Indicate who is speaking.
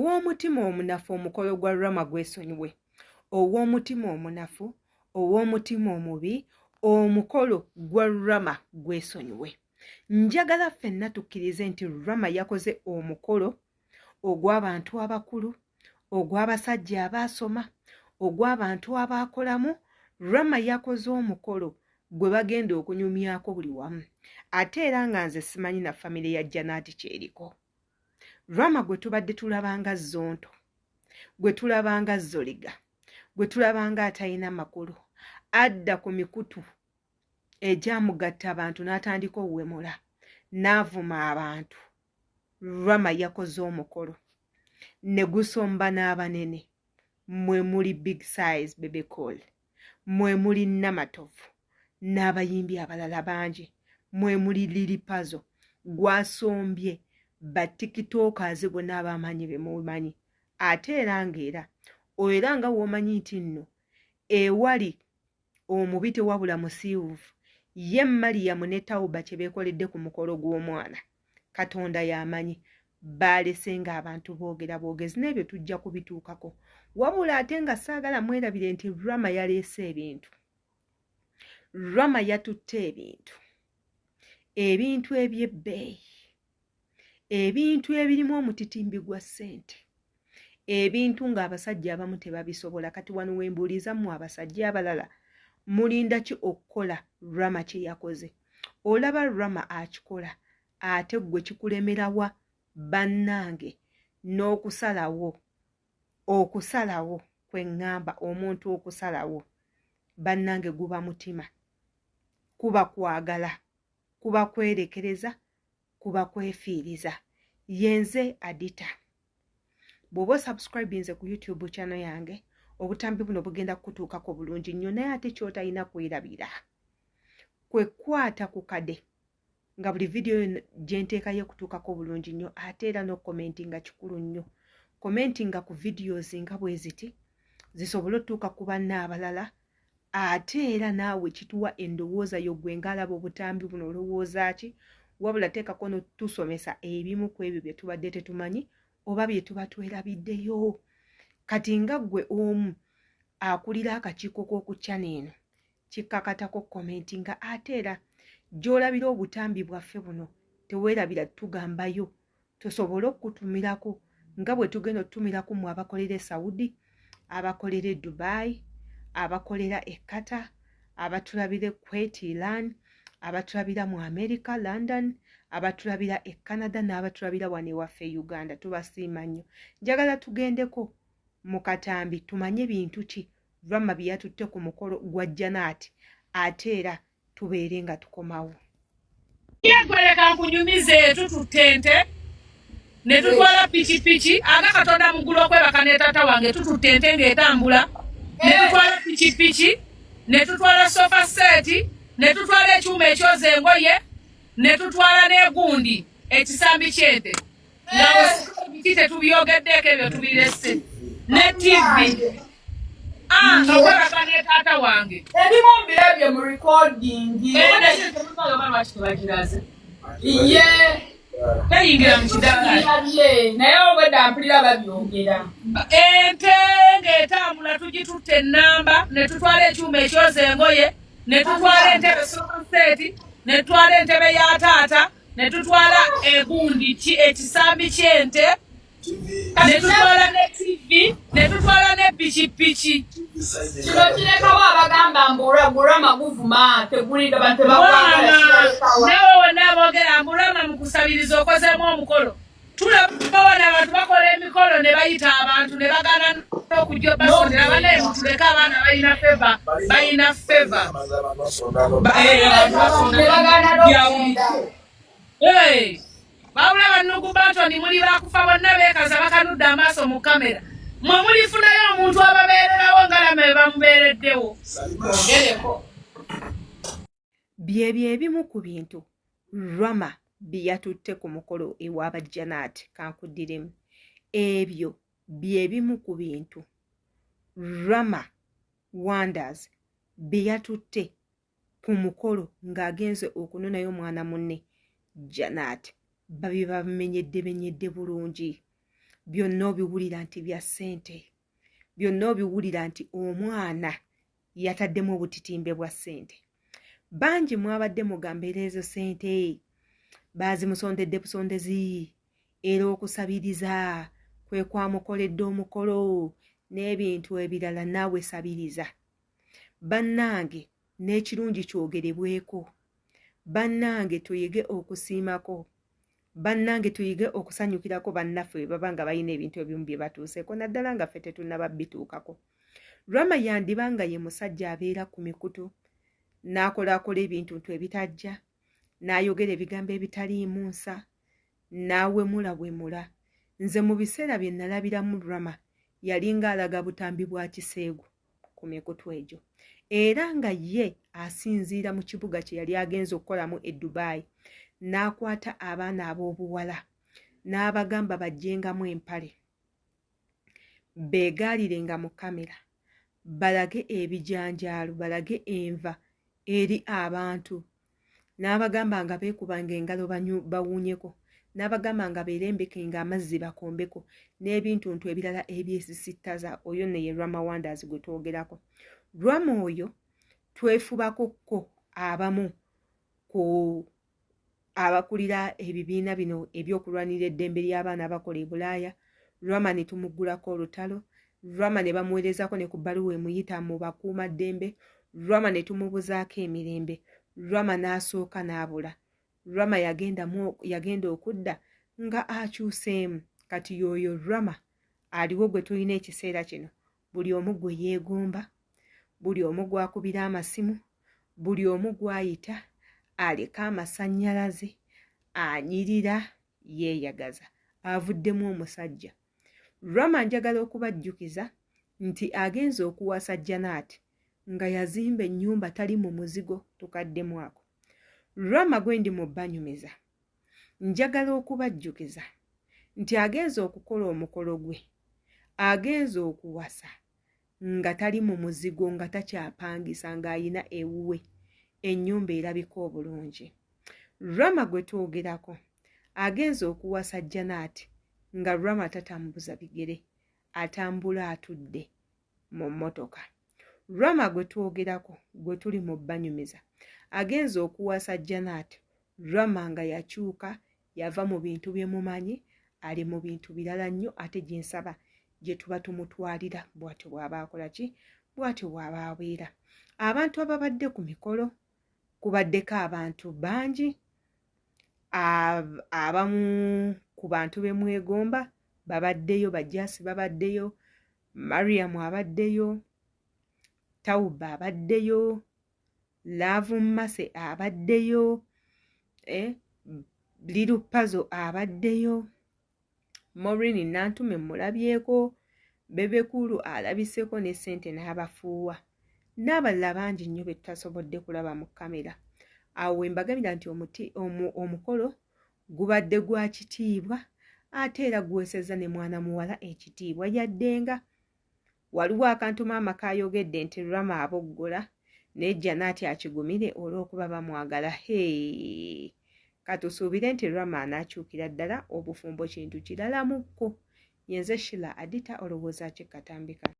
Speaker 1: ow'omutima omunafu omukolo gwa Rama gwesonyiwe, ow'omutima omunafu, ow'omutima omubi, omukolo gwa Rama gwesonyiwe. Njagala ffenna tukkirize nti Rama yakoze omukolo ogw'abantu abakulu, ogw'abasajja abaasoma, ogw'abantu abaakolamu. Rama yakoze omukolo gwe bagenda okunyumyako buli wamu. Ate era nga nze simanyi na famire ya Janaati kyeriko. Rama gwe tubadde tulabanga Zonto, gwe tulabanga Zoliga, gwe tulabanga atalina makulu, adda ku mikutu egyamugatta abantu n'atandika okuwemula, n'avuma abantu. Rama yakoze omukolo ne gusomba n'abanene. Mwe muli Big Size Bebe Cool, mwe muli Namatovu n'abayimbi abalala bangi, mwe muli Lili Puzzle. Gwasombye batikitokers bonna abamanyi be mumanyi. Ate era nga w'omanyi nti nno ewali omubi tewabula musiiwuufu. Ye Mariam ne Tauba kye beekoledde ku mukolo gw'omwana, Katonda y'amanyi. Baalese nga abantu boogera boogezi, n'ebyo tujja kubituukako. Wabula ate nga saagala mwerabire nti Rama yaleese ebintu. Rama yatutte ebintu eby'ebbeeyi, ebintu ebirimu omutitimbi gwa ssente, ebintu ng'abasajja abamu tebabisobola. Kati wano wembuuliza mmwe abasajja abalala mulinda ki okukola Rama kye yakoze? Olaba Rama akikola, ate gwe kikulemerawa bannange okusalawo kwe ŋŋamba, omuntu okusalawo bannange guba mutima, kuba kwagala, kuba kwerekereza, kuba kwefiiriza. Yenze Adita. Bw'oba subscribinze ku YouTube channel yange, obutambi buno bugenda kutuukako bulungi nnyo, naye ate ky'otalina kwerabira kwe kwata ku kade nga buli video gye nteekayo kutuukako bulungi nnyo, ate era n'okomentinga kikulu nnyo. Komentinga ku videos nga bwe ziti zisobole otuuka ku banna abalala, ate era naawe kituwa endowooza yo gwe ng'alaba obutambi buno olowooza ki. Wabula teekako n'otusomesa ebimu ku ebyo bye tubadde tetumanyi oba bye tuba twerabiddeyo. Kati nga ggwe omu akulira akakiiko k'oku channel eno, kikkakatako komentinga, ate era gy'olabira obutambi bwaffe buno teweerabira tugambayo, tusobole okutumirako nga bwe tugenda otumirako mu abakolera e Saudi, abakolera e Dubai, abakolera e Qatar, abatulabira e Kuwait, Iran, abatulabira mu America, London, abatulabira e Canada n'abatulabira wano ewaffe e Uganda. Tubasiima nnyo. Njagala tugendeko mu katambi tumanye bintu ki Rama bye yatutte ku mukolo gwa Janaati, ate era tubeere nga tukomawo.
Speaker 2: Yegoleka nkunyumize tututente ne tutwala pikipiki aga Katonda mugulu okwebaka ne taata wange tututente ng'etambula, ne tutwala pikipiki, ne tutwala sofa set, ne tutwala ekyuma ekyoza engoye, ne tutwala n'egundi ekisambi kyente nga biki tetubyogeddeko ebyo tubirese, ne TV okwebaka ne taata wange
Speaker 3: ebimu mbirabye mu recording
Speaker 2: ye teyingira mu kidagala
Speaker 3: naye obwedda mpulira babyogera.
Speaker 2: Ente ng'etambula tugitutte ennamba, ne tutwala ekyuma ekyoza engoye, ne tutwala entebe sofaseti, ne tutwala entebe ya taata, ne tutwala egundi ekisambi ky'ente, ne tutwala ne TV, ne tutwala ne pikipiki.
Speaker 3: Kino kirekawo abagamba mbu Rama guvuma tegulinda bantu tebakwagala.
Speaker 2: Nawe wonna aboogera mbu Rama mu kusabiriza okozeemu omukolo. Tulaba wano abantu bakola emikolo ne bayita abantu ne bagaana okujja basondera bane tuleka abaana balina feva. Babula bannugu Bantoni muli bakufa bonna beekaza bakanudde amaaso mu kamera. Mwe mulifunayo omuntu ababeererawo nga Rama bamubeereddewo. Ongereko.
Speaker 1: Byebyo ebimu ku bintu Rama bye yatutte ku mukolo ewa Janaati. Kankuddiremu. Ebyo bye bimu ku bintu Rama Wonders bye yatutte ku mukolo ng'agenze okunonayo omwana munne Janaati. Babimenyedde bulungi. byonna obiwulira nti bya ssente, byonna obiwulira nti omwana yataddemu obutitimbe bwa ssente. Bangi mwabadde mugamba era ezo ssente baazimusondedde busondezi, era okusabiriza kwe kwamukoledde omukolo n'ebintu ebirala, naawe sabiriza. Bannange n'ekirungi kyogerebweko, bannange tuyige okusiimako, bannange tuyige okusanyukirako bannaffe baba nga balina ebintu ebimu bye batuuseeko, naddala nga ffe tetunnaba bituukako. Rama yandiba nga ye musajja abeera ku mikutu, n'akolaakola ebintu ebitajja, n'ayogera ebigambo ebitaliimu nsa, n'awemula. Nze mu biseera bye nalabiramu Rama yalinga alaga butambi bwa kiseegu ku mikutu egyo, era nga ye asinziira mu kibuga kye yali agenza okukolamu e Dubai, n'akwata abaana ab'obuwala n'abagamba bajjengamu empale, beegaalirenga mu kamera, balage ebijanjaalo, balage enva eri abantu, n'abagamba nga beekubanga engalo bawuunyeko, n'abagamba nga beerembekenga amazzi bakombeko, n'ebintu ebirala ebyesisittaza. Oyo ne ye Rama Wonders gwe twogerako. Rama oyo twefubakokko abamu ku abakulira ebibiina bino ebyokulwanira eddembe ly'abaana abakola e Bulaaya. Rama ne tumuggulako olutalo, Rama ne bamuweerezako ne ku bbaluwa emuyita mu bakuumaddembe, Rama ne tumubuzaako emirembe, Rama n'asooka n'abula. Rama yagenda okudda nga akyuseemu. Kati y'oyo Rama aliwo gwe tulina ekiseera kino, buli omu gwe yeegomba, buli omu gwakubira amasimu, buli omu gwayita, aleka amasannyalaze, anyirira, yeeyagaza, avuddemu omusajja. Rama njagala okubajjukiza nti agenza okuwasa Janet nga yazimba ennyumba tali mu muzigo tukaddemu ako. Rama gwe ndi mu bbanyumiza, njagala okubajjukiza nti agenza okukola omukolo gwe, agenza okuwasa nga tali mu muzigo, nga takyapangisa, ng'ayina ewuwe, ennyumba erabika obulungi. Rama gwe twogerako agenza okuwasa Janet nga Rama tatambuza bigere, atambula atudde mu mmotoka. Rama gwe twogerako, gwe tuli mu bbanyumiza, agenza okuwasa Janet, Rama nga yakyuka, yava mu bintu bye mumanyi, ali mu bintu birala nnyo, ate gye nsaba gye tuba tumutwalira bw'atyo bw'aba akola ki, bw'atyo bw'aba abeera. Abantu ababadde ku mikolo kubaddeko abantu bangi, abamu ku bantu be mwegomba babaddeyo, Bajjaasi babaddeyo, Mariam abaddeyo, Tauba abaddeyo, Laavu Mmase abaddeyo, Liru Pazo abaddeyo, Maureen Nantume mulabyeko, Bebekulu alabiseko ne Ssente n'abafuuwa, n'abalala bangi nnyo be tutasobodde kulaba mu kamera. Awo mbagambira nti omukolo gubadde gwa kitiibwa, ate era guweesezza ne mwana muwala ekitiibwa. Yaddenga waliwo akantu maama kayogedde nti Rama aboggola, naye Janet akigumire olw'okuba bamwagala. Katusuubire nti Rama anaakyukira ddala, obufumbo kintu kirala mukko. Yenze Sheila Adita, olowooza ki Katambika?